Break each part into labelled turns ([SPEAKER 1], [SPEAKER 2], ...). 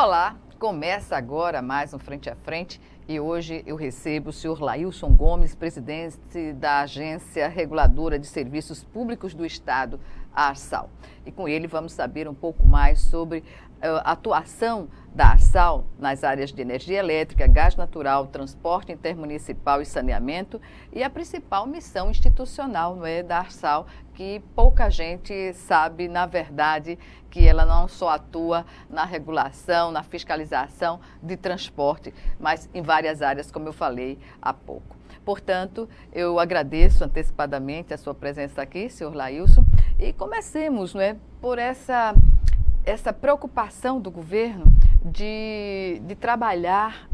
[SPEAKER 1] Olá, começa agora mais um Frente a Frente e hoje eu recebo o senhor Lailson Gomes, presidente da Agência Reguladora de Serviços Públicos do Estado, a ARSAL. E com ele vamos saber um pouco mais sobre a atuação da ARSAL nas áreas de energia elétrica, gás natural, transporte intermunicipal e saneamento e a principal missão institucional, não é, da ARSAL, que pouca gente sabe, na verdade, que ela não só atua na regulação, na fiscalização de transporte, mas em várias áreas, como eu falei há pouco. Portanto, eu agradeço antecipadamente a sua presença aqui, senhor Lailson, e comecemos, não é, por essa preocupação do governo de trabalhar,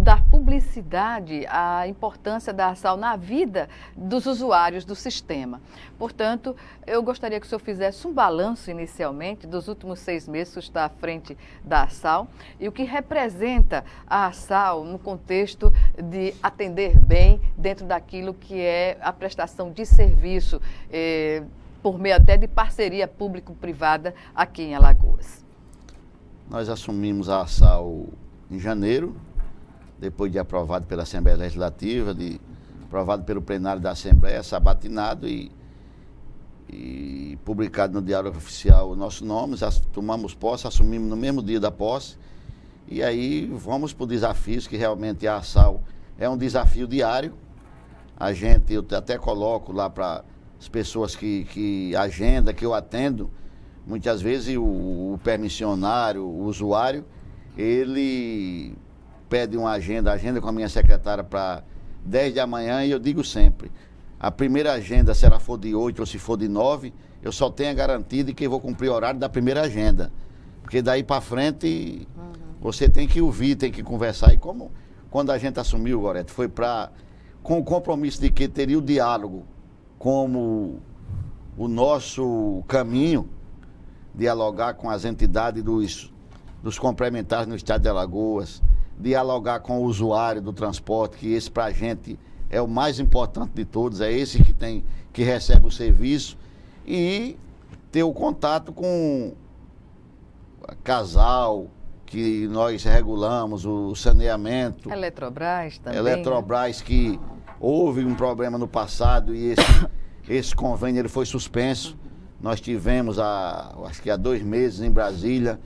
[SPEAKER 1] dar publicidade à importância da ARSAL na vida dos usuários do sistema. Portanto, eu gostaria que o senhor fizesse um balanço inicialmente dos últimos 6 meses que está à frente da ARSAL e o que representa a ARSAL no contexto de atender bem dentro daquilo que é a prestação de serviço, por meio até de parceria público-privada aqui em Alagoas.
[SPEAKER 2] Nós assumimos a ARSAL em janeiro, depois de aprovado pela Assembleia Legislativa, aprovado pelo plenário da Assembleia, sabatinado e publicado no Diário Oficial o nosso nome, tomamos posse, assumimos no mesmo dia da posse, e aí vamos para o desafio, que realmente a ARSAL é um desafio diário. Eu até coloco lá para as pessoas que agenda, que eu atendo, muitas vezes o permissionário, o usuário, ele pede uma agenda com a minha secretária para 10 da manhã e eu digo sempre, a primeira agenda, se ela for de 8 ou se for de 9, eu só tenho a garantia de que eu vou cumprir o horário da primeira agenda. Porque daí para frente, você tem que ouvir, tem que conversar. E como quando a gente assumiu, Gorete, foi com o compromisso de que teria o diálogo como o nosso caminho, dialogar com as entidades dos complementares no estado de Alagoas, dialogar com o usuário do transporte, que esse para a gente é o mais importante de todos, é esse que recebe o serviço, e ter o contato com a Casal, que nós regulamos, o saneamento.
[SPEAKER 1] Eletrobras também.
[SPEAKER 2] Eletrobras, que houve um problema no passado e esse convênio ele foi suspenso. Nós tivemos, acho que há 2 meses em Brasília,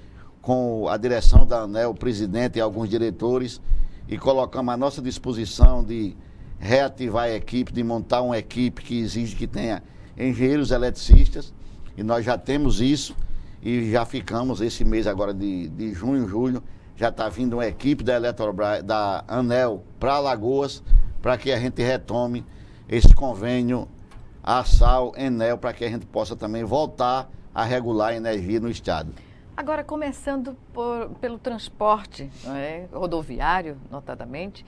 [SPEAKER 2] com a direção da ANEEL, o presidente e alguns diretores, e colocamos à nossa disposição de reativar a equipe, de montar uma equipe que exige que tenha engenheiros eletricistas, e nós já temos isso, e já ficamos esse mês agora de junho, julho, já está vindo uma equipe da Eletrobras, da ANEEL para Alagoas, para que a gente retome esse convênio ARSAL-ENEL, para que a gente possa também voltar a regular a energia no estado.
[SPEAKER 1] Agora, começando pelo transporte, não é, rodoviário, notadamente,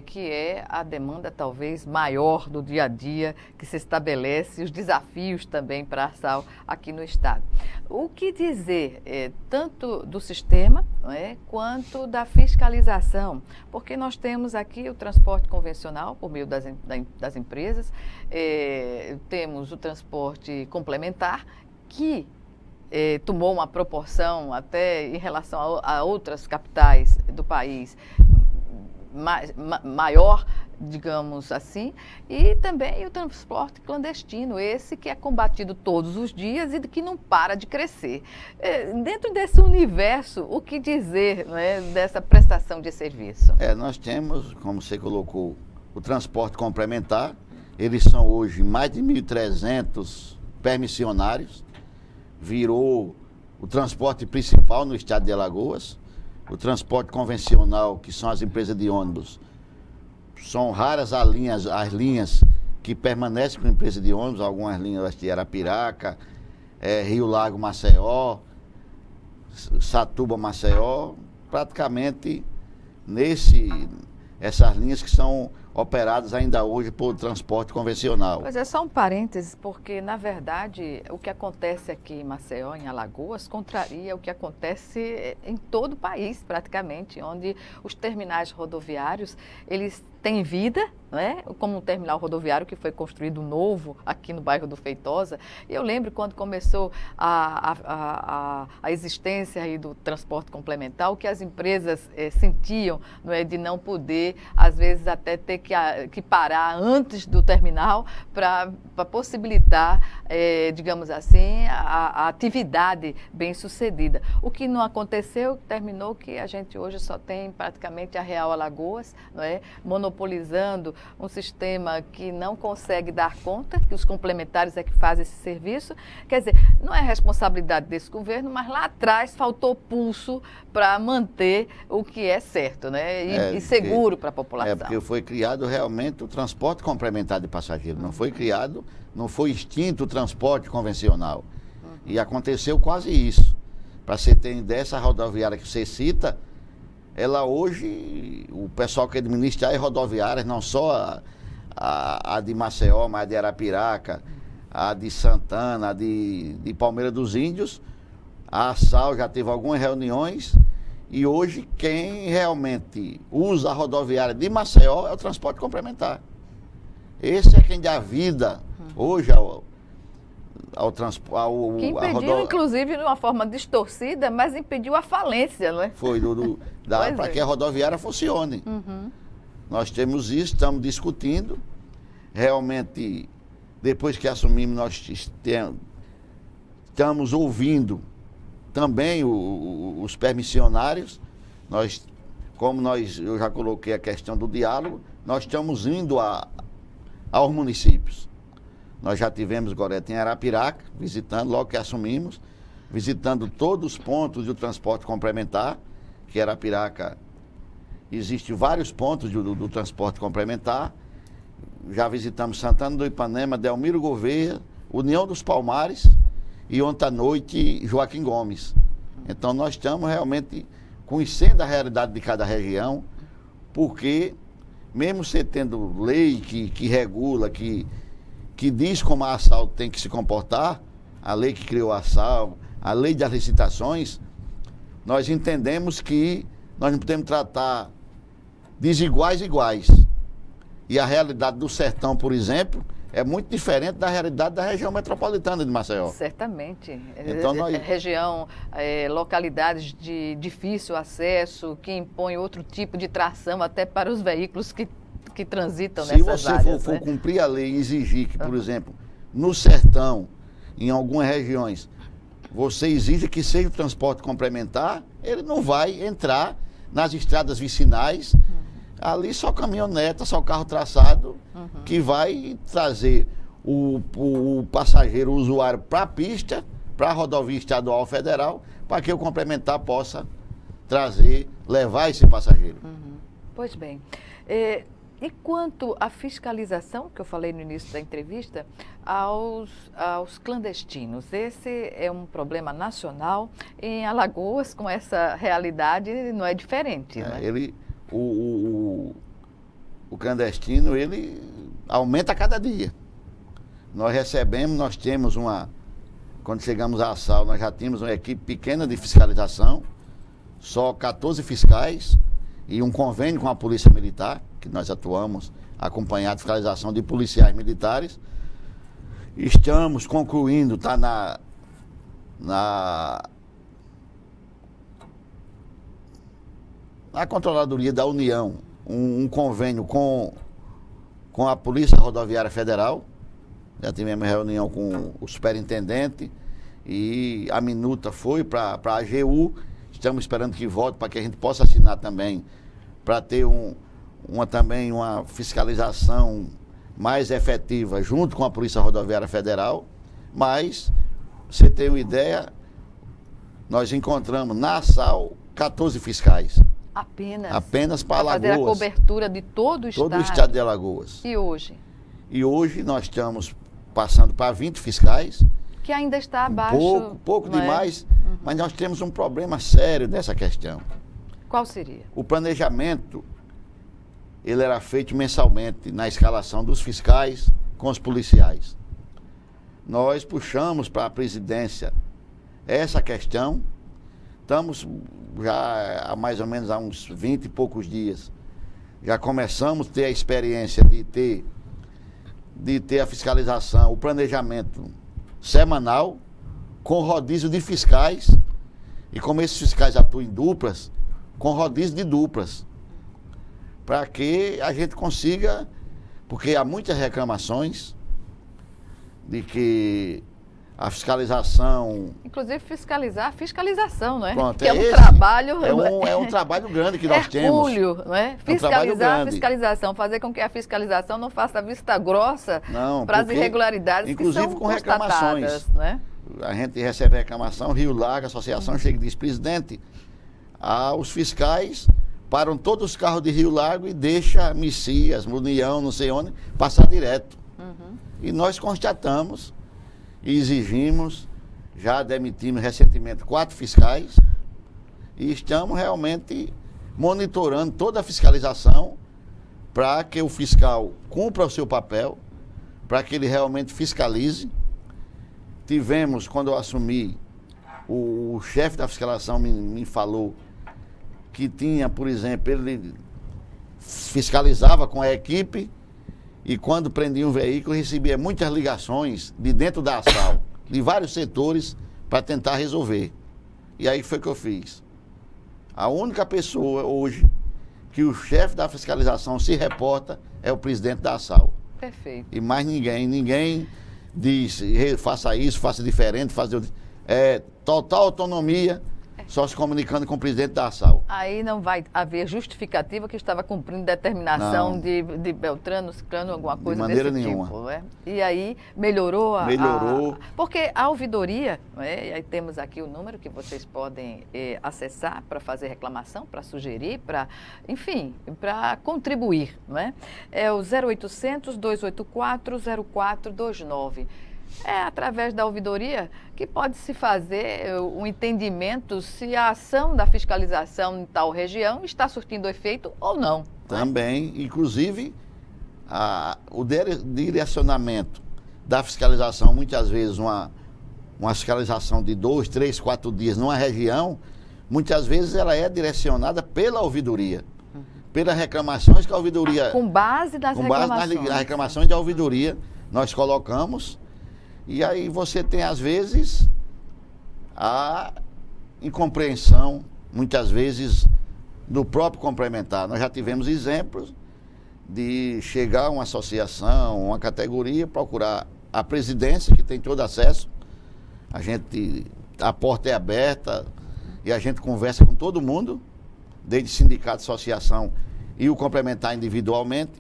[SPEAKER 1] que é a demanda talvez maior do dia a dia que se estabelece, os desafios também para a ARSAL aqui no estado. O que dizer tanto do sistema, não é, quanto da fiscalização? Porque nós temos aqui o transporte convencional por meio das empresas, temos o transporte complementar, que tomou uma proporção até em relação a outras capitais do país maior, digamos assim, e também o transporte clandestino, esse que é combatido todos os dias e que não para de crescer. Dentro desse universo, o que dizer, né, dessa prestação de serviço?
[SPEAKER 2] Nós temos, como você colocou, o transporte complementar. Eles são hoje mais de 1.300 permissionários, virou o transporte principal no estado de Alagoas. O transporte convencional, que são as empresas de ônibus, são raras as linhas que permanecem com empresa de ônibus, algumas linhas de Arapiraca, Rio Lago Maceió, Satuba Maceió, praticamente essas linhas que são operadas ainda hoje por transporte convencional.
[SPEAKER 1] Pois é, só um parênteses, porque, na verdade, o que acontece aqui em Maceió, em Alagoas, contraria o que acontece em todo o país, praticamente, onde os terminais rodoviários, eles têm vida, não é? Como um terminal rodoviário que foi construído novo aqui no bairro do Feitosa. E eu lembro quando começou a existência aí do transporte complementar, o que as empresas sentiam, não é, de não poder, às vezes até ter que parar antes do terminal para possibilitar, digamos assim, a atividade bem sucedida. O que não aconteceu, terminou que a gente hoje só tem praticamente a Real Alagoas, não é, monopolizando um sistema que não consegue dar conta, que os complementares é que fazem esse serviço. Quer dizer, não é responsabilidade desse governo, mas lá atrás faltou pulso para manter o que é certo, né? E seguro para a população.
[SPEAKER 2] Porque foi criado realmente o transporte complementar de passageiros, não foi extinto o transporte convencional. E aconteceu quase isso. Para você ter ideia, essa rodoviária que você cita, ela hoje, o pessoal que administra as rodoviárias, não só a de Maceió, mas a de Arapiraca, a de Santana, a de Palmeira dos Índios, a ASAL já teve algumas reuniões e hoje quem realmente usa a rodoviária de Maceió é o transporte complementar. Esse é quem dá vida hoje ao transporte.
[SPEAKER 1] Que impediu, inclusive, de uma forma distorcida, mas impediu a falência, não é?
[SPEAKER 2] Foi para que a rodoviária funcione. Nós temos isso, estamos discutindo. Realmente, depois que assumimos, nós estamos ouvindo também os permissionários. Eu já coloquei a questão do diálogo, nós estamos indo aos municípios. Nós já tivemos Gorete em Arapiraca, visitando, logo que assumimos, visitando todos os pontos do transporte complementar, que Arapiraca existem vários pontos do transporte complementar. Já visitamos Santana do Ipanema, Delmiro Gouveia, União dos Palmares e ontem à noite Joaquim Gomes. Então nós estamos realmente conhecendo a realidade de cada região, porque mesmo você tendo lei que regula, que diz como a ASAL tem que se comportar, a lei que criou a ASAL, a lei das licitações, nós entendemos que nós não podemos tratar desiguais iguais. E a realidade do sertão, por exemplo, é muito diferente da realidade da região metropolitana de Maceió.
[SPEAKER 1] Certamente.
[SPEAKER 2] Então,
[SPEAKER 1] região, localidades de difícil acesso, que impõem outro tipo de tração até para os veículos que transitam nessas áreas. Se você for cumprir
[SPEAKER 2] a lei e exigir que, por exemplo, no sertão, em algumas regiões, você exige que seja o transporte complementar, ele não vai entrar nas estradas vicinais, ali só caminhoneta, só carro traçado, que vai trazer o passageiro, o usuário para a pista, para a rodovia estadual federal, para que o complementar possa levar esse passageiro.
[SPEAKER 1] Pois bem. E quanto à fiscalização, que eu falei no início da entrevista, aos clandestinos, esse é um problema nacional. Em Alagoas, com essa realidade, não é diferente, né?
[SPEAKER 2] O clandestino, ele aumenta a cada dia. Nós temos quando chegamos à ASAL, nós já tínhamos uma equipe pequena de fiscalização, só 14 fiscais e um convênio com a Polícia Militar, que nós atuamos acompanhado de fiscalização de policiais militares. Estamos concluindo, está na Controladoria da União, um convênio com a Polícia Rodoviária Federal. Já tivemos reunião com o superintendente e a minuta foi para a AGU. Estamos esperando que volte para que a gente possa assinar também, para ter também uma fiscalização mais efetiva junto com a Polícia Rodoviária Federal. Mas, você tem uma ideia, nós encontramos na ASAL 14 fiscais. Apenas para Alagoas.
[SPEAKER 1] Fazer a cobertura de todo o estado.
[SPEAKER 2] Todo o estado de Alagoas.
[SPEAKER 1] E hoje?
[SPEAKER 2] E hoje nós estamos passando para 20 fiscais.
[SPEAKER 1] Que ainda está abaixo.
[SPEAKER 2] Pouco demais, mas nós temos um problema sério nessa questão.
[SPEAKER 1] Qual seria?
[SPEAKER 2] O planejamento, ele era feito mensalmente na escalação dos fiscais com os policiais. Nós puxamos para a presidência essa questão. Estamos já há mais ou menos uns 20 e poucos dias já começamos a ter a experiência de ter a fiscalização, o planejamento semanal, com rodízio de fiscais, e como esses fiscais atuam em duplas, com rodízio de duplas, para que a gente consiga, porque há muitas reclamações de que a fiscalização...
[SPEAKER 1] Inclusive fiscalizar a fiscalização, não é?
[SPEAKER 2] Pronto,
[SPEAKER 1] que é um trabalho...
[SPEAKER 2] É um trabalho grande que nós temos.
[SPEAKER 1] Hercúleo, não é? Fiscalizar a fiscalização, fazer com que a fiscalização não faça vista grossa para as irregularidades
[SPEAKER 2] inclusive
[SPEAKER 1] que são
[SPEAKER 2] com reclamações.
[SPEAKER 1] Não é?
[SPEAKER 2] A gente recebe reclamação, Rio Largo, a associação chega e diz, presidente, os fiscais param todos os carros de Rio Largo e deixa Messias, União, não sei onde, passar direto. E nós constatamos e exigimos, já demitimos recentemente 4 fiscais e estamos realmente monitorando toda a fiscalização para que o fiscal cumpra o seu papel, para que ele realmente fiscalize. Tivemos, quando eu assumi, o chefe da fiscalização me falou que tinha, por exemplo, ele fiscalizava com a equipe e quando prendia um veículo recebia muitas ligações de dentro da ARSAL, de vários setores, para tentar resolver. E aí foi que eu fiz. A única pessoa hoje que o chefe da fiscalização se reporta é o presidente da ARSAL.
[SPEAKER 1] Perfeito.
[SPEAKER 2] E mais ninguém diz, faça isso, faça diferente, total autonomia, só se comunicando com o presidente da ARSAL.
[SPEAKER 1] Aí não vai haver justificativa que estava cumprindo determinação de Beltrano, Ciclano, alguma coisa
[SPEAKER 2] de maneira
[SPEAKER 1] desse
[SPEAKER 2] nenhuma.
[SPEAKER 1] Tipo, né? E aí melhorou
[SPEAKER 2] Melhorou.
[SPEAKER 1] Porque a ouvidoria, né? E aí temos aqui o número que vocês podem acessar para fazer reclamação, para sugerir, enfim, para contribuir, não é? É o 0800 284 0429. É através da ouvidoria que pode se fazer um entendimento se a ação da fiscalização em tal região está surtindo efeito ou não.
[SPEAKER 2] Também, inclusive, o direcionamento da fiscalização, muitas vezes uma fiscalização de 2, 3, 4 dias numa região, muitas vezes ela é direcionada pela ouvidoria, pelas reclamações que a ouvidoria...
[SPEAKER 1] Com base nas
[SPEAKER 2] reclamações da ouvidoria, nós colocamos. E aí você tem, às vezes, a incompreensão, muitas vezes, do próprio complementar. Nós já tivemos exemplos de chegar uma associação, uma categoria, procurar a presidência, que tem todo acesso. A porta é aberta e a gente conversa com todo mundo, desde sindicato, associação e o complementar individualmente.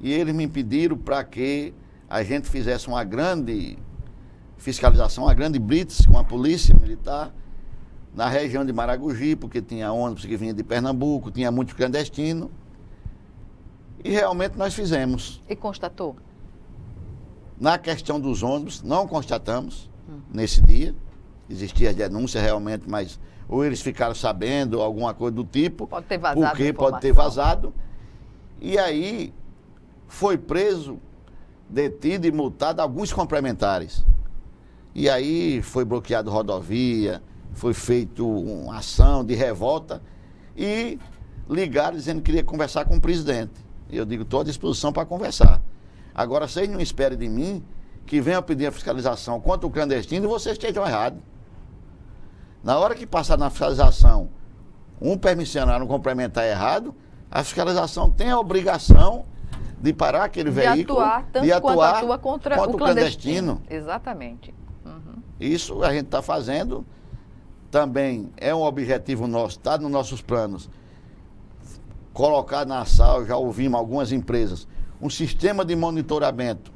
[SPEAKER 2] E eles me pediram para que a gente fizesse uma grande fiscalização, uma grande blitz com a polícia militar na região de Maragogi, porque tinha ônibus que vinha de Pernambuco, tinha muito clandestino. E realmente nós fizemos.
[SPEAKER 1] E constatou?
[SPEAKER 2] Na questão dos ônibus, não constatamos nesse dia. Existia denúncia realmente, mas ou eles ficaram sabendo, alguma coisa do tipo.
[SPEAKER 1] Pode ter vazado.
[SPEAKER 2] Porque pode ter vazado. E aí foi preso, detido e multado alguns complementares. E aí foi bloqueado rodovia, foi feita uma ação de revolta e ligaram dizendo que queria conversar com o presidente. Eu digo, estou à disposição para conversar. Agora, vocês não esperem de mim que venham pedir a fiscalização contra o clandestino e vocês estejam errados. Na hora que passar na fiscalização um permissionário, um complementar errado, a fiscalização tem a obrigação de parar aquele veículo,
[SPEAKER 1] de atuar quanto contra o clandestino. Exatamente.
[SPEAKER 2] Isso a gente está fazendo, também é um objetivo nosso, está nos nossos planos. Colocar na ARSAL, já ouvimos algumas empresas, um sistema de monitoramento,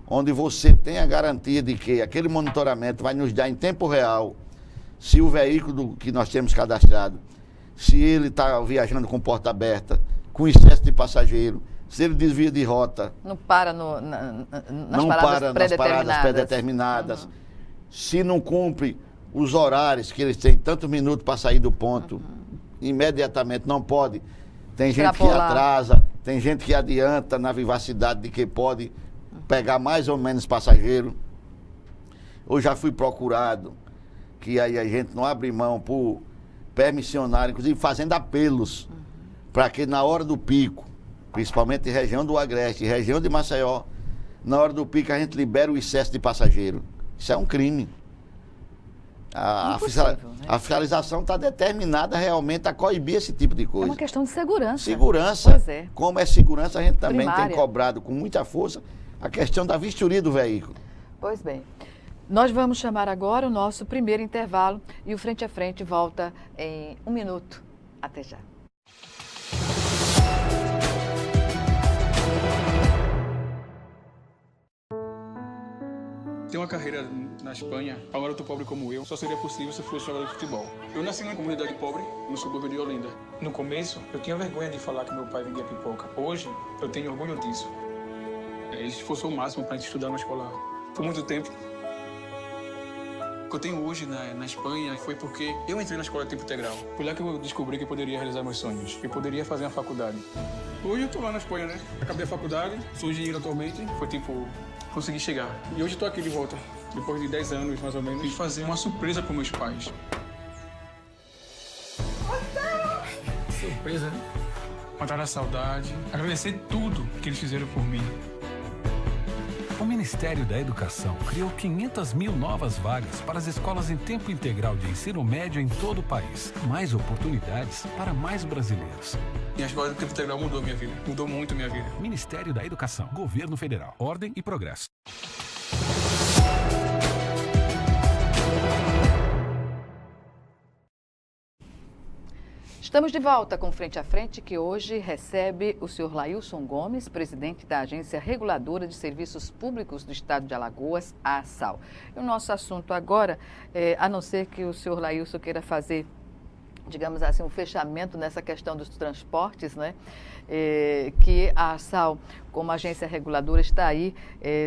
[SPEAKER 2] onde você tem a garantia de que aquele monitoramento vai nos dar em tempo real, se o veículo que nós temos cadastrado, se ele está viajando com porta aberta, com excesso de passageiro, se ele desvia de rota.
[SPEAKER 1] Não para nas
[SPEAKER 2] paradas pré-determinadas. Se não cumpre os horários que eles têm, tantos minutos para sair do ponto, imediatamente não pode. Tem gente que atrasa, tem gente que adianta na vivacidade de que pode pegar mais ou menos passageiro. Eu já fui procurado, que aí a gente não abre mão por permissionário, inclusive fazendo apelos, para que na hora do pico, principalmente em região do Agreste, região de Maceió, na hora do pico a gente libera o excesso de passageiro. Isso é um crime. A fiscalização está determinada realmente a coibir esse tipo de coisa.
[SPEAKER 1] É uma questão de segurança.
[SPEAKER 2] Segurança.
[SPEAKER 1] Pois é.
[SPEAKER 2] Como é segurança, a gente também
[SPEAKER 1] Primária.
[SPEAKER 2] tem cobrado com muita força a questão da vistoria do veículo.
[SPEAKER 1] Pois bem. Nós vamos chamar agora o nosso primeiro intervalo e o Frente a Frente volta em 1 minuto. Até já.
[SPEAKER 3] Ter uma carreira na Espanha, para um garoto pobre como eu, só seria possível se fosse jogador de futebol. Eu nasci numa comunidade pobre, no subúrbio de Olinda. No começo, eu tinha vergonha de falar que meu pai vendia pipoca. Hoje, eu tenho orgulho disso. Ele esforçou o máximo para a gente estudar na escola por muito tempo. O que eu tenho hoje na Espanha foi porque eu entrei na escola de tempo integral. Foi lá que eu descobri que eu poderia realizar meus sonhos, que eu poderia fazer uma faculdade. Hoje eu tô lá na Espanha, né? Acabei a faculdade, sou engenheiro atualmente, foi tipo... consegui chegar. E hoje estou aqui de volta, depois de 10 anos, mais ou menos, e fazer uma surpresa para meus pais. Surpresa, né? Matar a saudade, agradecer tudo que eles fizeram por mim.
[SPEAKER 4] O Ministério da Educação criou 500 mil novas vagas para as escolas em tempo integral de ensino médio em todo o país. Mais oportunidades para mais brasileiros.
[SPEAKER 3] E a escola de tempo integral mudou minha vida, mudou muito minha vida.
[SPEAKER 4] Ministério da Educação, Governo Federal, Ordem e Progresso.
[SPEAKER 1] Estamos de volta com Frente a Frente, que hoje recebe o senhor Lailson Gomes, presidente da Agência Reguladora de Serviços Públicos do Estado de Alagoas, a ASAL. E o nosso assunto agora, a não ser que o senhor Lailson queira fazer, digamos assim, um fechamento nessa questão dos transportes, né? Que a ASAL, como agência reguladora, está aí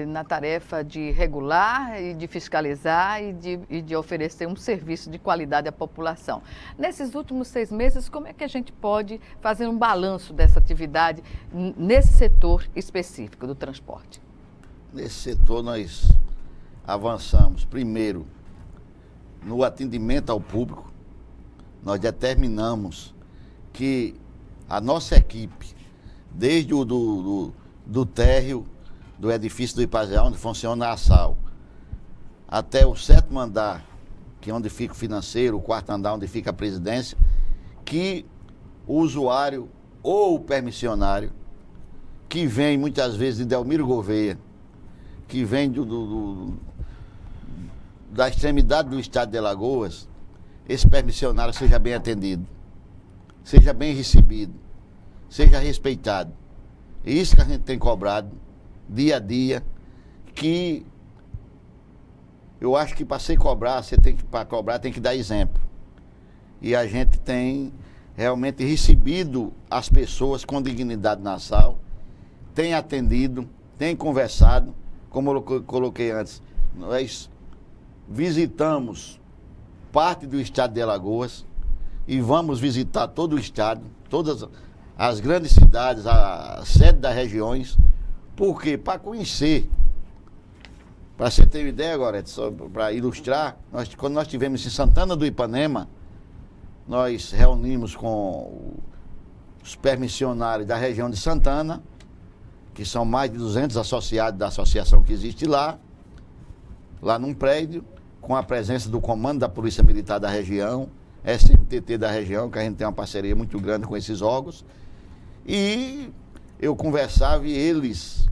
[SPEAKER 1] na tarefa de regular e de fiscalizar e de oferecer um serviço de qualidade à população. Nesses últimos 6 meses, como é que a gente pode fazer um balanço dessa atividade nesse setor específico do transporte?
[SPEAKER 2] Nesse setor nós avançamos, primeiro, no atendimento ao público. Nós determinamos que a nossa equipe, desde o do térreo do edifício do Ipazeal, onde funciona a ASAL, até o 7º andar, que é onde fica o financeiro, o 4º andar, onde fica a presidência, que o usuário ou o permissionário, que vem muitas vezes de Delmiro Gouveia, que vem da extremidade do estado de Alagoas, esse permissionário seja bem atendido, seja bem recebido, seja respeitado. É isso que a gente tem cobrado dia a dia, que eu acho que para cobrar tem que dar exemplo. E a gente tem realmente recebido as pessoas com dignidade na ASAL, tem atendido, tem conversado, como eu coloquei antes, nós visitamos parte do estado de Alagoas e vamos visitar todo o estado, todas as grandes cidades, a sede das regiões. Por quê? Para conhecer. Para você ter uma ideia agora, para ilustrar, quando nós estivemos em Santana do Ipanema, nós reunimos com os permissionários da região de Santana, que são mais de 200 associados da associação que existe lá num prédio, com a presença do comando da Polícia Militar da região, SMTT da região, que a gente tem uma parceria muito grande com esses órgãos. E eu conversava e eles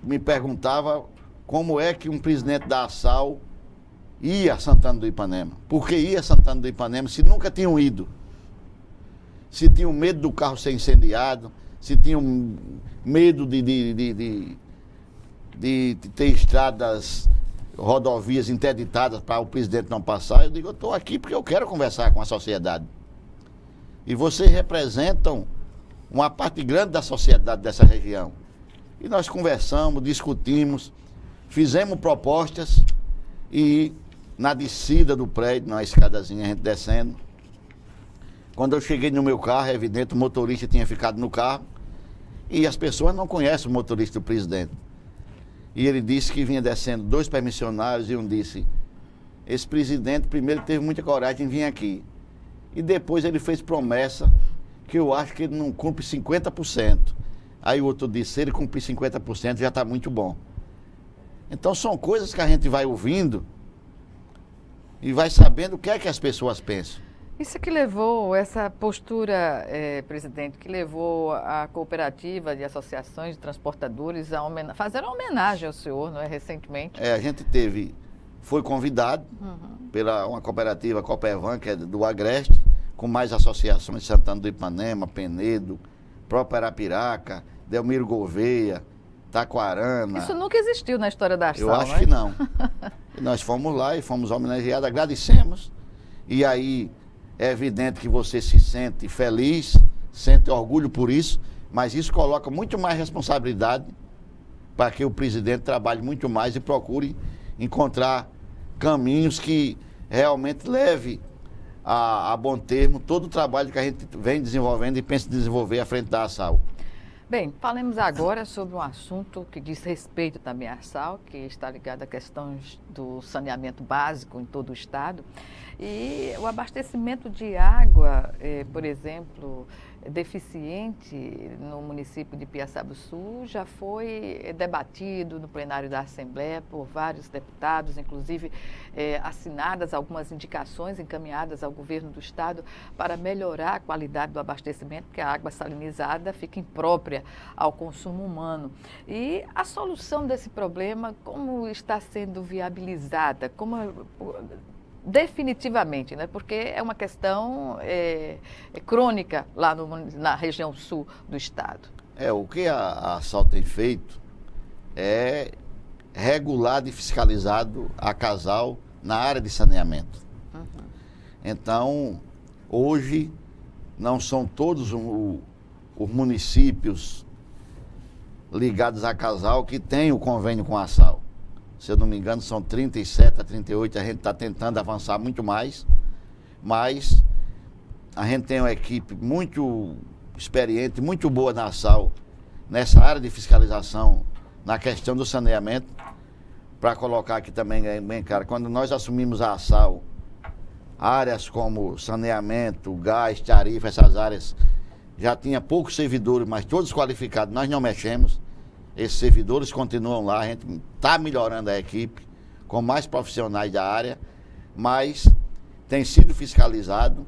[SPEAKER 2] me perguntavam como é que um presidente da ASAL ia a Santana do Ipanema. Por que ia a Santana do Ipanema se nunca tinham ido? Se tinham medo do carro ser incendiado, se tinham medo de ter estradas, rodovias interditadas para o presidente não passar. Eu digo, eu estou aqui porque eu quero conversar com a sociedade. E vocês representam uma parte grande da sociedade dessa região. E nós conversamos, discutimos, fizemos propostas e na descida do prédio, na escadazinha, a gente descendo, quando eu cheguei no meu carro, é evidente, o motorista tinha ficado no carro e as pessoas não conhecem o motorista do presidente. E ele disse que vinha descendo 2 permissionários e um disse, esse presidente primeiro teve muita coragem em vir aqui. E depois ele fez promessa que eu acho que ele não cumpre 50%. Aí o outro disse, se ele cumprir 50% já está muito bom. Então são coisas que a gente vai ouvindo e vai sabendo o que é que as pessoas pensam.
[SPEAKER 1] Isso que levou, essa postura, presidente, que levou a cooperativa de associações de transportadores a fazer uma homenagem ao senhor, não é, recentemente?
[SPEAKER 2] A gente foi convidado pela uma cooperativa, Copervan, que é do Agreste, com mais associações, Santana do Ipanema, Penedo, própria Arapiraca, Delmiro Gouveia, Taquarana.
[SPEAKER 1] Isso nunca existiu na história da Arsal,
[SPEAKER 2] eu acho que não. E nós fomos lá e fomos homenageados, agradecemos. E aí é evidente que você se sente feliz, sente orgulho por isso, mas isso coloca muito mais responsabilidade para que o presidente trabalhe muito mais e procure encontrar caminhos que realmente leve a bom termo todo o trabalho que a gente vem desenvolvendo e pensa em desenvolver à frente da Arsal.
[SPEAKER 1] Bem, falemos agora sobre um assunto que diz respeito também à Arsal, que está ligado a questões do saneamento básico em todo o estado. E o abastecimento de água, por exemplo, deficiente no município de Piaçabuçu, já foi debatido no plenário da Assembleia por vários deputados, inclusive assinadas algumas indicações encaminhadas ao governo do estado para melhorar a qualidade do abastecimento, porque a água salinizada fica imprópria ao consumo humano. E a solução desse problema, como está sendo viabilizada? Definitivamente, né? Porque é uma questão crônica lá na região sul do estado.
[SPEAKER 2] O que a Arsal tem feito é regulado e fiscalizado a Casal na área de saneamento. Então, hoje, não são todos os municípios ligados a Casal que têm o convênio com a Arsal. Se eu não me engano, são 37 a 38, a gente está tentando avançar muito mais, mas a gente tem uma equipe muito experiente, muito boa na Arsal, nessa área de fiscalização, na questão do saneamento, para colocar aqui também, bem claro, quando nós assumimos a Arsal, áreas como saneamento, gás, tarifa, essas áreas, já tinha poucos servidores, mas todos qualificados, nós não mexemos. Esses servidores continuam lá, a gente está melhorando a equipe com mais profissionais da área, mas tem sido fiscalizado,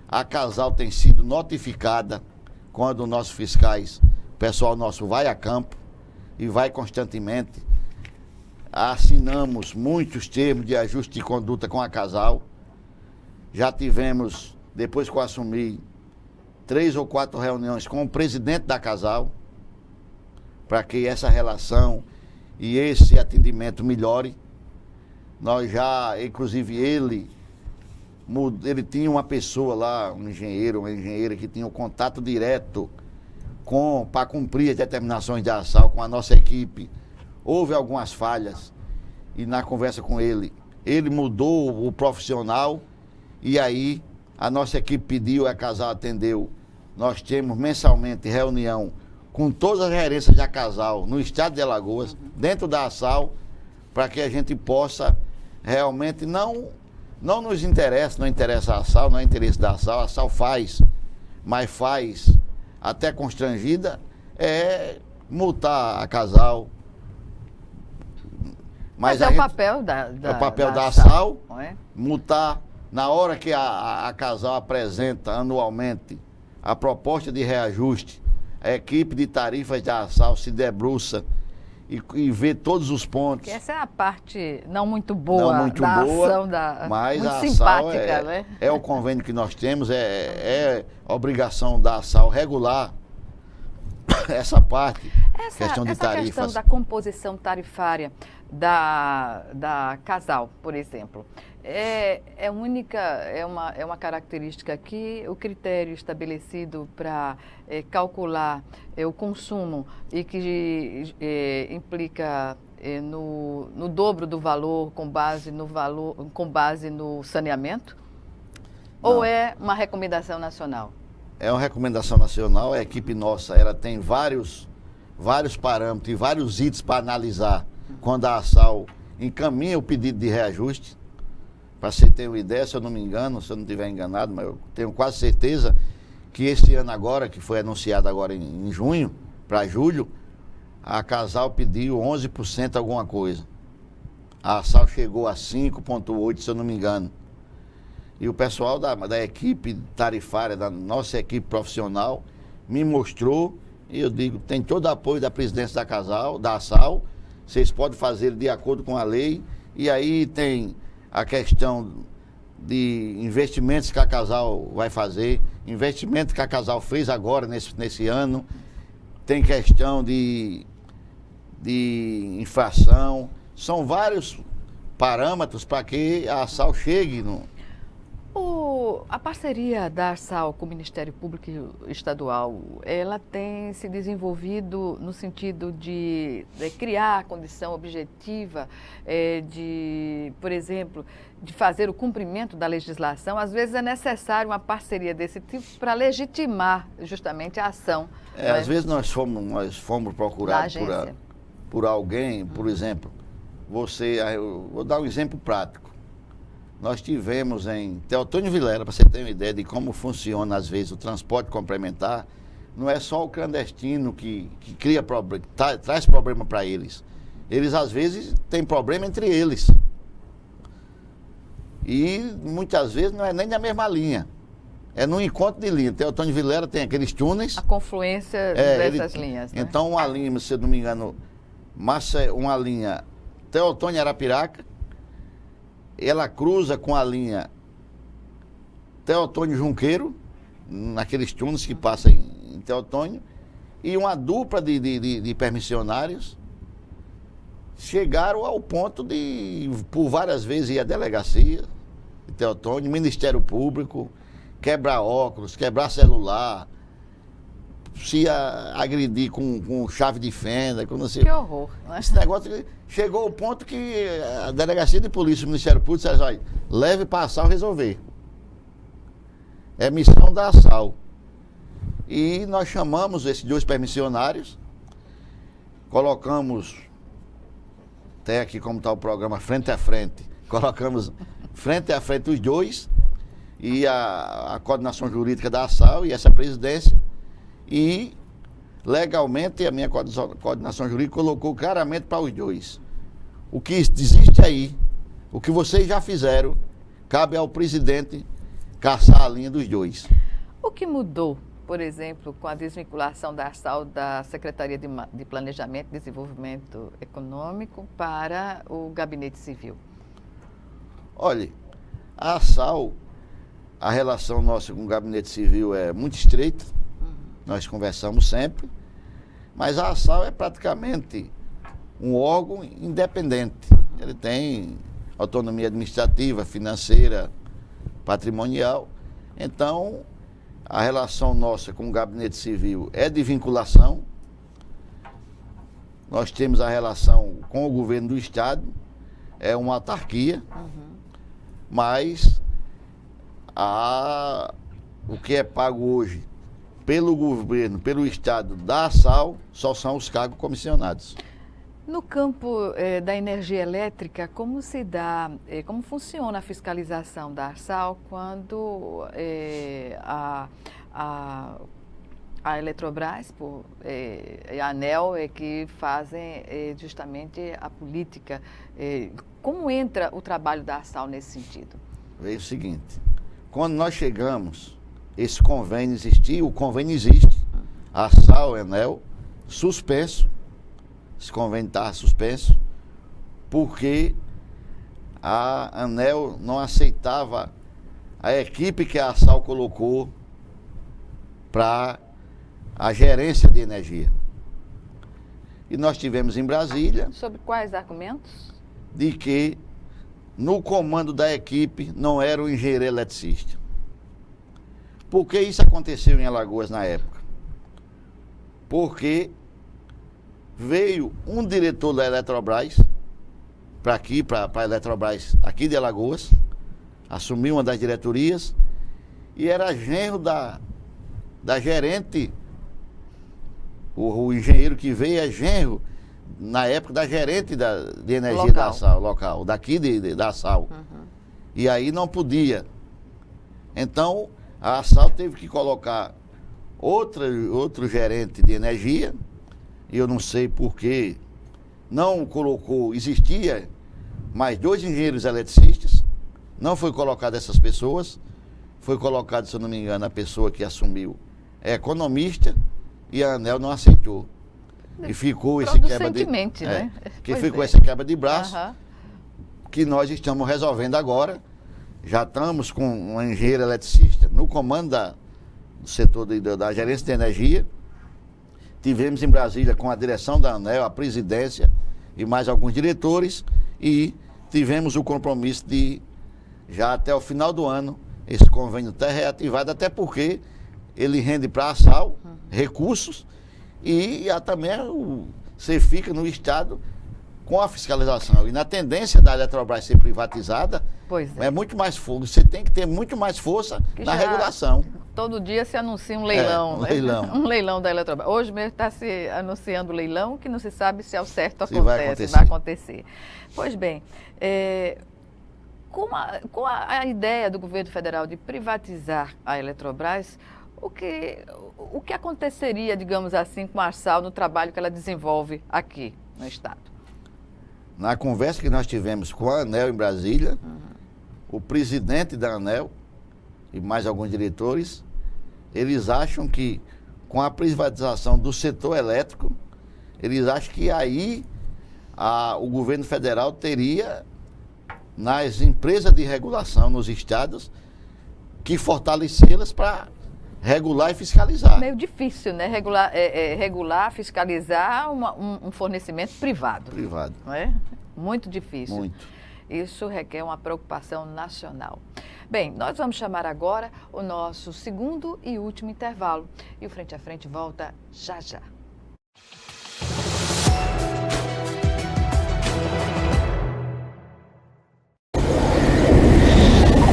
[SPEAKER 2] a Casal tem sido notificada quando nossos fiscais, o pessoal nosso vai a campo e vai constantemente. Assinamos muitos termos de ajuste de conduta com a Casal, já tivemos, depois que eu assumi, 3 ou 4 reuniões com o presidente da Casal, para que essa relação e esse atendimento melhore. Nós já, inclusive ele tinha uma pessoa lá, uma engenheira que tinha um contato direto para cumprir as determinações da Arsal com a nossa equipe. Houve algumas falhas e na conversa com ele mudou o profissional e aí a nossa equipe pediu, a Casal atendeu. Nós temos mensalmente reunião com todas as gerências da Casal no estado de Alagoas, dentro da Arsal, para que a gente possa realmente não nos interessa, não interessa a Arsal, não é interesse da Arsal, a Arsal faz, mas faz até constrangida, multar a Casal.
[SPEAKER 1] Mas é o papel da
[SPEAKER 2] Arsal,
[SPEAKER 1] não é?
[SPEAKER 2] multar na hora que a Casal apresenta anualmente a proposta de reajuste. A equipe de tarifas da Arsal se debruça e vê todos os pontos.
[SPEAKER 1] Porque essa é a parte não muito boa da ação,
[SPEAKER 2] mas
[SPEAKER 1] muito
[SPEAKER 2] a Arsal
[SPEAKER 1] simpática, né?
[SPEAKER 2] É o convênio que nós temos, é obrigação da Arsal regular essa parte, questão de tarifas.
[SPEAKER 1] Essa questão da composição tarifária da Casal, por exemplo, é uma característica que o critério estabelecido para calcular o consumo e que implica no dobro do valor com base no saneamento? Não. Ou é uma recomendação nacional?
[SPEAKER 2] É uma recomendação nacional, a equipe nossa ela tem vários parâmetros e vários itens para analisar quando a Arsal encaminha o pedido de reajuste. Para você ter uma ideia, se eu não me engano, se eu não estiver enganado, mas eu tenho quase certeza que esse ano agora, que foi anunciado agora em junho, para julho, a Casal pediu 11% alguma coisa. A ARSAL chegou a 5,8%, se eu não me engano. E o pessoal da equipe tarifária, da nossa equipe profissional, me mostrou, e eu digo, tem todo o apoio da presidência da ARSAL, vocês podem fazer de acordo com a lei, e aí tem a questão de investimentos que a Casal vai fazer, investimento que a Casal fez agora nesse ano, tem questão de infração, são vários parâmetros para que a ARSAL chegue no...
[SPEAKER 1] A parceria da ARSAL com o Ministério Público Estadual, ela tem se desenvolvido no sentido de criar a condição objetiva de, por exemplo, de fazer o cumprimento da legislação. Às vezes é necessário uma parceria desse tipo para legitimar justamente a ação.
[SPEAKER 2] Às vezes nós fomos procurados por alguém, por exemplo, eu vou dar um exemplo prático. Nós tivemos em Teotônio Vilela, para você ter uma ideia de como funciona às vezes o transporte complementar, não é só o clandestino que cria problema, traz problema para eles. Eles às vezes têm problema entre eles. E muitas vezes não é nem na mesma linha. É no encontro de linha. Teotônio Vilela tem aqueles túneis.
[SPEAKER 1] A confluência dessas linhas. Né?
[SPEAKER 2] Então uma linha, se eu não me engano, uma linha Teotônio Arapiraca, ela cruza com a linha Teotônio Junqueiro, naqueles túneis que passam em Teotônio, e uma dupla de permissionários chegaram ao ponto de, por várias vezes, ir à delegacia de Teotônio, Ministério Público, quebrar óculos, quebrar celular, se agredir com chave de fenda, com não sei...
[SPEAKER 1] Que horror, né?
[SPEAKER 2] Esse negócio chegou ao ponto que a delegacia de polícia, o Ministério Público, disse, olha, leve para a ARSAL resolver. É missão da ARSAL. E nós chamamos esses dois permissionários, colocamos, até aqui como está o programa, frente a frente, colocamos frente a frente os dois, e a coordenação jurídica da ARSAL e essa presidência, e legalmente a minha coordenação jurídica colocou claramente para os dois. O que existe aí, o que vocês já fizeram, cabe ao presidente caçar a linha dos dois.
[SPEAKER 1] O que mudou, por exemplo, com a desvinculação da ARSAL da Secretaria de Planejamento e Desenvolvimento Econômico para o Gabinete Civil?
[SPEAKER 2] Olha, a ARSAL, a relação nossa com o Gabinete Civil é muito estreita. Nós conversamos sempre, mas a ARSAL é praticamente um órgão independente. Ele tem autonomia administrativa, financeira, patrimonial. Então, a relação nossa com o Gabinete Civil é de vinculação. Nós temos a relação com o governo do Estado, é uma autarquia, mas o que é pago hoje pelo governo, pelo Estado da ARSAL, só são os cargos comissionados.
[SPEAKER 1] No campo da energia elétrica, como como funciona a fiscalização da ARSAL quando a Eletrobras e a ANEEL é que fazem justamente a política? Como entra o trabalho da ARSAL nesse sentido?
[SPEAKER 2] Veio o seguinte, quando nós chegamos, esse convênio existia, o convênio existe, a ARSAL e a ANEEL, suspenso, esse convênio está suspenso, porque a ANEEL não aceitava a equipe que a ARSAL colocou para a gerência de energia. E nós tivemos em Brasília...
[SPEAKER 1] Sobre quais argumentos?
[SPEAKER 2] De que no comando da equipe não era o engenheiro eletricista. Por que isso aconteceu em Alagoas na época? Porque veio um diretor da Eletrobras para aqui, para a Eletrobras aqui de Alagoas, assumiu uma das diretorias e era genro da gerente, o engenheiro que veio é genro, na época, da gerente de energia da ARSAL, local, daqui da ARSAL. E aí não podia. Então, a ARSAL teve que colocar outro gerente de energia, e eu não sei por que não colocou, existia mais 2 engenheiros eletricistas, não foi colocado essas pessoas, foi colocado, se eu não me engano, a pessoa que assumiu é economista, e a ANEEL não aceitou. E ficou esse quebra de...
[SPEAKER 1] né?
[SPEAKER 2] Essa quebra de braço,
[SPEAKER 1] Uhum.
[SPEAKER 2] que nós estamos resolvendo agora. Já estamos com um engenheiro eletricista no comando do setor da gerência de energia. Tivemos em Brasília com a direção da ANEEL, a presidência e mais alguns diretores, e tivemos o compromisso de, já até o final do ano, esse convênio estar reativado, até porque ele rende para a ARSAL recursos e também você fica no Estado com a fiscalização. E na tendência da Eletrobras ser privatizada, é muito mais força. Você tem que ter muito mais força na regulação.
[SPEAKER 1] Todo dia se anuncia um leilão.
[SPEAKER 2] Leilão.
[SPEAKER 1] Um leilão da Eletrobras. Hoje mesmo está se anunciando leilão que não se sabe se ao certo
[SPEAKER 2] vai
[SPEAKER 1] acontecer. Pois bem, com a ideia do governo federal de privatizar a Eletrobras, o que aconteceria, digamos assim, com a ARSAL no trabalho que ela desenvolve aqui no Estado?
[SPEAKER 2] Na conversa que nós tivemos com a ANEEL em Brasília, o presidente da ANEEL e mais alguns diretores, eles acham que com a privatização do setor elétrico, eles acham que aí o governo federal teria, nas empresas de regulação nos estados, que fortalecê-las para regular e fiscalizar.
[SPEAKER 1] Meio difícil, né? Regular, fiscalizar um fornecimento privado.
[SPEAKER 2] Privado.
[SPEAKER 1] Não é? Muito difícil.
[SPEAKER 2] Muito.
[SPEAKER 1] Isso requer uma preocupação nacional. Bem, nós vamos chamar agora o nosso segundo e último intervalo. E o Frente a Frente volta já já.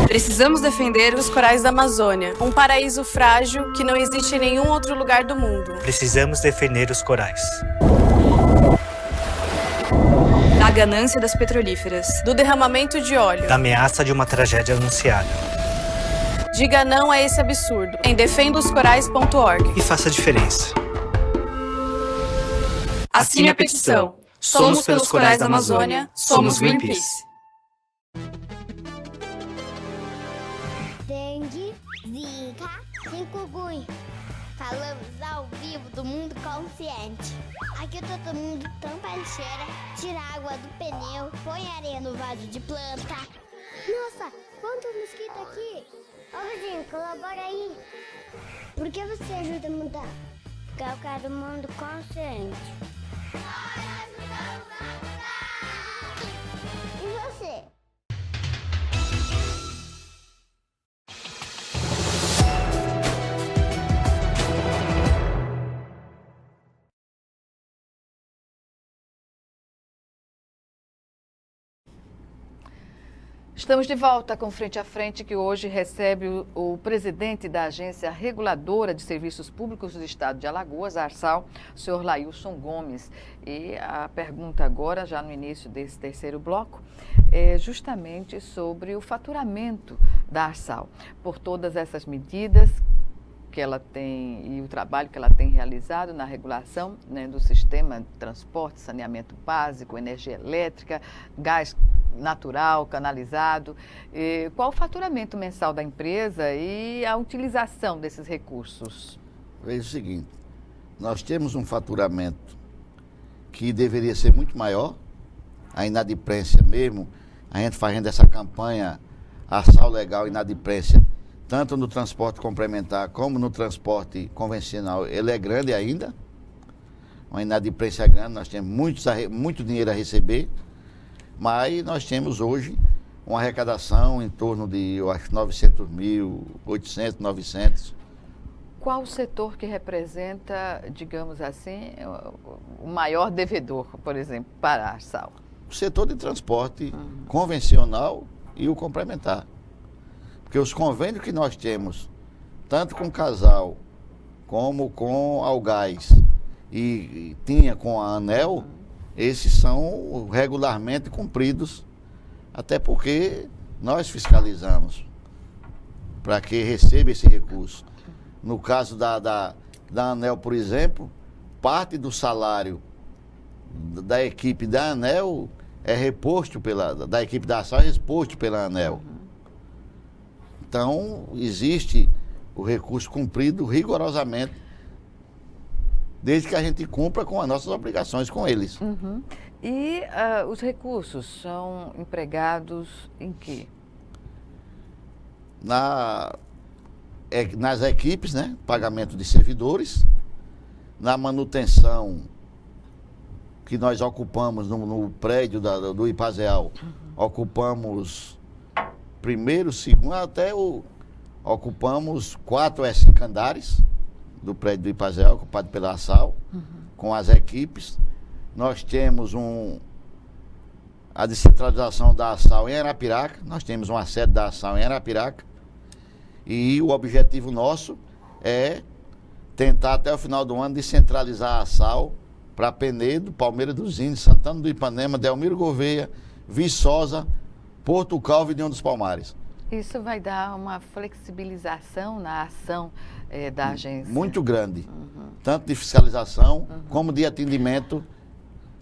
[SPEAKER 5] Precisamos defender os corais da Amazônia, um paraíso frágil que não existe em nenhum outro lugar do mundo.
[SPEAKER 6] Precisamos defender os corais.
[SPEAKER 5] Da ganância das petrolíferas, do derramamento de óleo,
[SPEAKER 6] Da ameaça de uma tragédia anunciada.
[SPEAKER 5] Diga não a esse absurdo em defendaoscorais.org.
[SPEAKER 6] E faça a diferença.
[SPEAKER 5] Assine a petição. Somos pelos corais da Amazônia, somos Greenpeace.
[SPEAKER 7] Dengue, Zika, chikungunya. Falamos ao vivo do Mundo Consciente. Aqui todo mundo tampa a lixeira, tira a água do pneu, põe areia no vaso de planta. Nossa, quantos mosquitos aqui! Ô vizinho, colabora aí. Por que você ajuda a mudar? Porque eu quero um mundo consciente. E você?
[SPEAKER 1] Estamos de volta com Frente a Frente, que hoje recebe o presidente da Agência Reguladora de Serviços Públicos do Estado de Alagoas, a ARSAL, o senhor Lailson Gomes. E a pergunta agora, já no início desse terceiro bloco, é justamente sobre o faturamento da ARSAL. Por todas essas medidas que ela tem e o trabalho que ela tem realizado na regulação, né, do sistema de transporte, saneamento básico, energia elétrica, gás natural, canalizado. Qual o faturamento mensal da empresa e a utilização desses recursos?
[SPEAKER 2] Veja o seguinte, nós temos um faturamento que deveria ser muito maior, a inadimplência mesmo, a gente fazendo essa campanha ARSAL Legal Inadimplência, tanto no transporte complementar como no transporte convencional, ele é grande ainda, uma inadimplência grande, nós temos muito dinheiro a receber, mas nós temos hoje uma arrecadação em torno de, eu acho, 900 mil, 800, 900.
[SPEAKER 1] Qual o setor que representa, digamos assim, o maior devedor, por exemplo, para a ARSAL?
[SPEAKER 2] O setor de transporte convencional e o complementar. Porque os convênios que nós temos, tanto com Casal, como com Algás, e tinha com a ANEEL, esses são regularmente cumpridos, até porque nós fiscalizamos para que receba esse recurso. No caso da ANEEL, por exemplo, parte do salário da equipe da ANEEL é reposto da equipe da ARSAL é reposto pela ANEEL. Então, existe o recurso cumprido rigorosamente, desde que a gente cumpra com as nossas obrigações com eles.
[SPEAKER 1] E os recursos são empregados em quê?
[SPEAKER 2] Nas equipes, né? Pagamento de servidores, na manutenção que nós ocupamos no prédio do Ipazeal, ocupamos primeiro, segundo, ocupamos 4 a 5 andares do prédio do Ipazeal, ocupado pela ARSAL, com as equipes. Nós temos a descentralização da ARSAL em Arapiraca, nós temos uma sede da ARSAL em Arapiraca, e o objetivo nosso é tentar até o final do ano descentralizar a ARSAL para Penedo, Palmeira dos Índios, Santana do Ipanema, Delmiro Gouveia, Viçosa, Porto Calvo e União dos Palmares.
[SPEAKER 1] Isso vai dar uma flexibilização na ação da agência?
[SPEAKER 2] Muito grande, tanto de fiscalização como de atendimento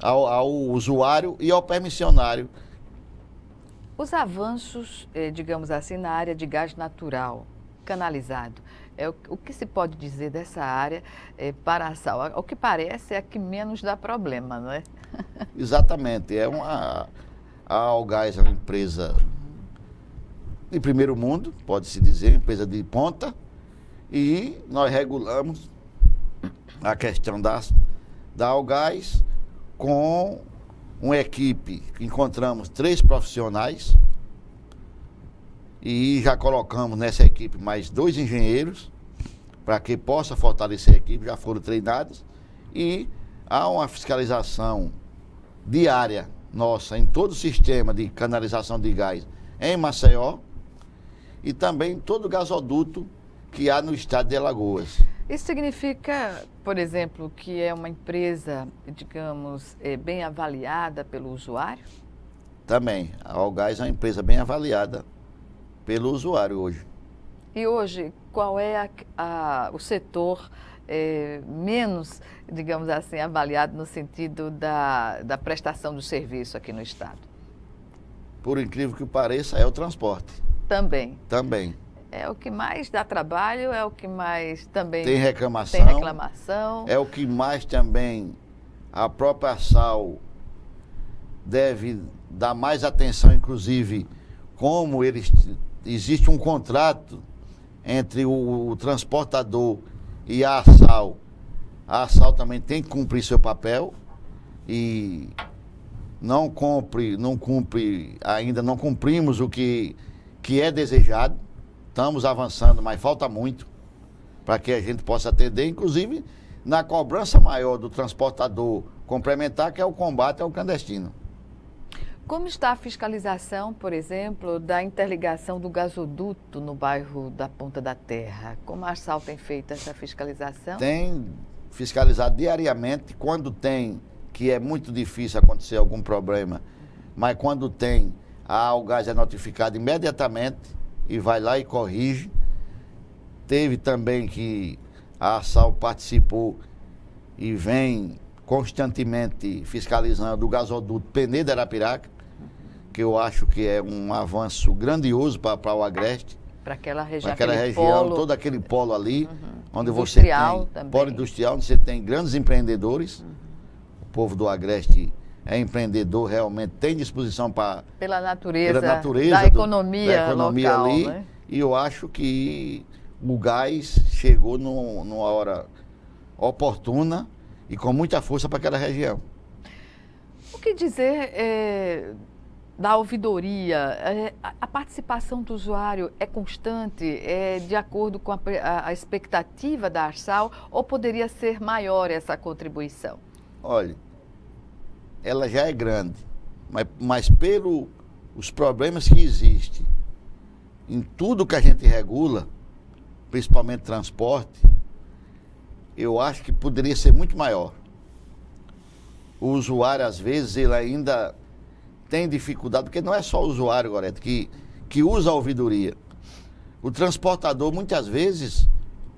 [SPEAKER 2] ao usuário e ao permissionário.
[SPEAKER 1] Os avanços, digamos assim, na área de gás natural canalizado, o que se pode dizer dessa área para a ARSAL? O que parece é a que menos dá problema, não é?
[SPEAKER 2] Exatamente. A Algás é uma empresa de primeiro mundo, pode-se dizer, empresa de ponta, e nós regulamos a questão da Algás com uma equipe, encontramos 3 profissionais e já colocamos nessa equipe mais 2 engenheiros para que possa fortalecer a equipe, já foram treinados, e há uma fiscalização diária nossa em todo o sistema de canalização de gás em Maceió e também todo o gasoduto que há no estado de Alagoas.
[SPEAKER 1] Isso significa, por exemplo, que é uma empresa, digamos, bem avaliada pelo usuário?
[SPEAKER 2] Também. A Algás é uma empresa bem avaliada pelo usuário hoje.
[SPEAKER 1] E hoje, qual é o setor menos, digamos assim, avaliado no sentido da prestação do serviço aqui no estado?
[SPEAKER 2] Por incrível que pareça, é o transporte.
[SPEAKER 1] Também?
[SPEAKER 2] Também.
[SPEAKER 1] É o que mais dá trabalho, é o que mais também
[SPEAKER 2] tem reclamação. É o que mais também a própria ARSAL deve dar mais atenção, inclusive, como existe um contrato entre o transportador e a ARSAL. A ARSAL também tem que cumprir seu papel e ainda não cumprimos o que é desejado. Estamos avançando, mas falta muito para que a gente possa atender, inclusive na cobrança maior do transportador complementar, que é o combate ao clandestino.
[SPEAKER 1] Como está a fiscalização, por exemplo, da interligação do gasoduto no bairro da Ponta da Terra? Como a ARSAL tem feito essa fiscalização?
[SPEAKER 2] Tem fiscalizado diariamente, quando tem, que é muito difícil acontecer algum problema, mas quando tem, a Algás é notificada imediatamente e vai lá e corrige. Teve também que a ARSAL participou e vem constantemente fiscalizando o gasoduto Penedo Arapiraca, que eu acho que é um avanço grandioso para o Agreste.
[SPEAKER 1] Para aquela região,
[SPEAKER 2] todo aquele polo ali, onde
[SPEAKER 1] você tem
[SPEAKER 2] polo industrial, onde você tem grandes empreendedores. O povo do Agreste é empreendedor, realmente tem disposição
[SPEAKER 1] pela natureza
[SPEAKER 2] da
[SPEAKER 1] economia local,
[SPEAKER 2] ali, né? E eu acho que o gás chegou numa hora oportuna e com muita força para aquela região.
[SPEAKER 1] O que dizer da ouvidoria? A participação do usuário é constante, é de acordo com a expectativa da ARSAL, ou poderia ser maior essa contribuição?
[SPEAKER 2] Olha, ela já é grande, mas pelos problemas que existem em tudo que a gente regula, principalmente transporte, eu acho que poderia ser muito maior. O usuário, às vezes, ele ainda tem dificuldade, porque não é só o usuário, Goreto, que usa a ouvidoria. O transportador, muitas vezes,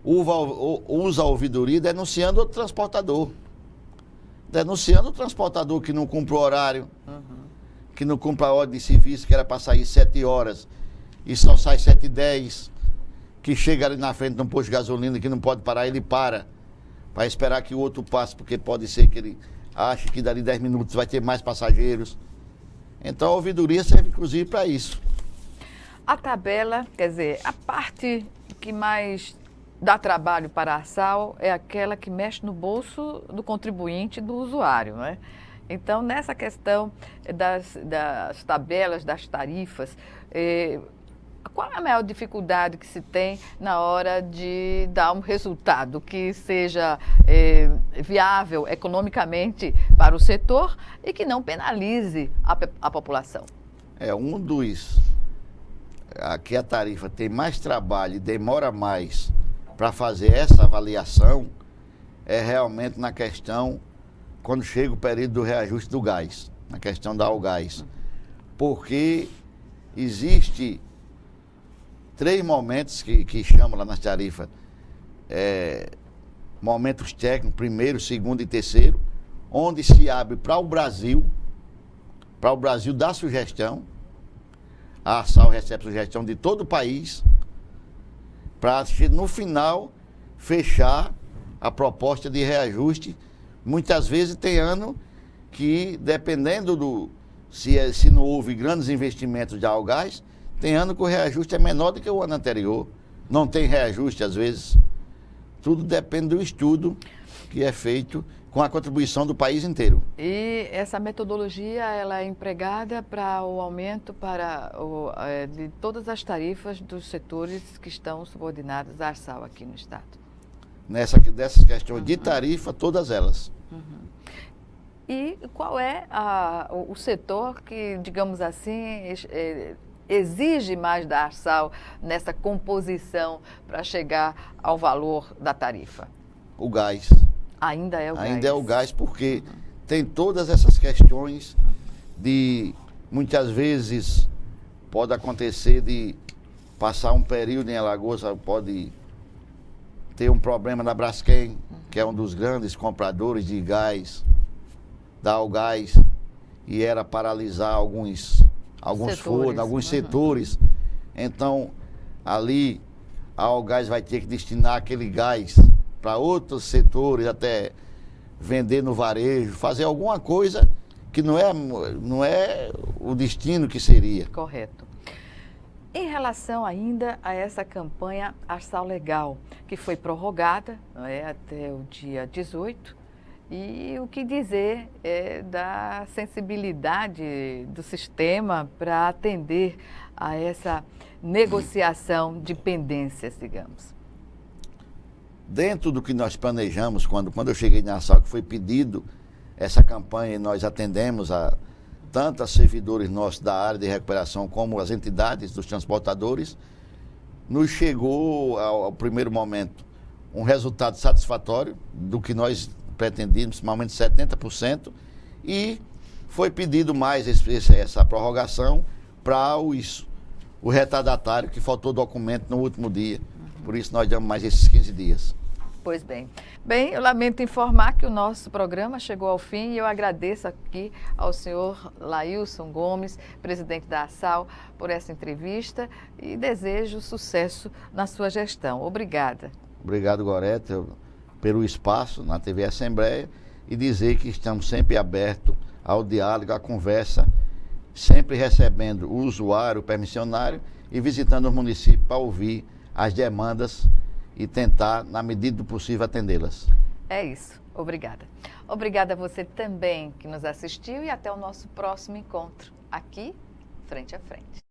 [SPEAKER 2] usa a ouvidoria denunciando o transportador. Denunciando o transportador que não cumpre o horário, que não cumpre a ordem de serviço, que era para sair 7 horas e só sai 7h10, que chega ali na frente de um posto de gasolina que não pode parar, ele para esperar que o outro passe, porque pode ser que ele ache que dali 10 minutos vai ter mais passageiros. Então a ouvidoria serve inclusive para isso.
[SPEAKER 1] A tabela, quer dizer, a parte que mais dá trabalho para a ARSAL é aquela que mexe no bolso do contribuinte, do usuário, não é? Então, nessa questão das tabelas, das tarifas, qual é a maior dificuldade que se tem na hora de dar um resultado que seja viável economicamente para o setor e que não penalize a população?
[SPEAKER 2] Aqui a tarifa tem mais trabalho e demora mais para fazer essa avaliação, é realmente na questão, quando chega o período do reajuste do gás, na questão da Algás. Porque existe 3 momentos que chamam lá nas tarifas, momentos técnicos, primeiro, segundo e terceiro, onde se abre para o Brasil dar sugestão. A ARSAL recebe sugestão de todo o país para, no final, fechar a proposta de reajuste. Muitas vezes tem ano que, dependendo se não houve grandes investimentos de Algás, tem ano que o reajuste é menor do que o ano anterior. Não tem reajuste, às vezes. Tudo depende do estudo que é feito com a contribuição do país inteiro.
[SPEAKER 1] E essa metodologia, ela é empregada para o aumento de todas as tarifas dos setores que estão subordinados à ARSAL aqui no estado?
[SPEAKER 2] Dessas questões de tarifa, todas elas.
[SPEAKER 1] E qual é o setor que, digamos assim, exige mais da ARSAL nessa composição para chegar ao valor da tarifa?
[SPEAKER 2] O gás.
[SPEAKER 1] Ainda é o gás?
[SPEAKER 2] Ainda é o gás, porque tem todas essas questões de, muitas vezes, pode acontecer de passar um período em Alagoas, pode ter um problema na Braskem, que é um dos grandes compradores de gás, da Algás, e era paralisar alguns fornos, alguns setores. Então, ali, a Algás vai ter que destinar aquele gás para outros setores, até vender no varejo, fazer alguma coisa que não é o destino que seria.
[SPEAKER 1] Correto. Em relação ainda a essa campanha ARSAL Legal, que foi prorrogada até o dia 18, e o que dizer da sensibilidade do sistema para atender a essa negociação de pendências, digamos?
[SPEAKER 2] Dentro do que nós planejamos, quando eu cheguei na ARSAL, que foi pedido essa campanha, e nós atendemos tanto a servidores nossos da área de recuperação como as entidades dos transportadores, nos chegou ao primeiro momento um resultado satisfatório do que nós pretendíamos, principalmente 70%, e foi pedido mais essa prorrogação para o retardatário, que faltou documento no último dia. Por isso nós damos mais esses 15 dias.
[SPEAKER 1] Pois bem. Bem, eu lamento informar que o nosso programa chegou ao fim e eu agradeço aqui ao senhor Laílson Gomes, presidente da ARSAL, por essa entrevista e desejo sucesso na sua gestão. Obrigada.
[SPEAKER 2] Obrigado, Gorete, pelo espaço na TV Assembleia, e dizer que estamos sempre abertos ao diálogo, à conversa, sempre recebendo o usuário, o permissionário e visitando os municípios para ouvir as demandas e tentar, na medida do possível, atendê-las.
[SPEAKER 1] É isso. Obrigada. Obrigada a você também que nos assistiu e até o nosso próximo encontro aqui, frente a frente.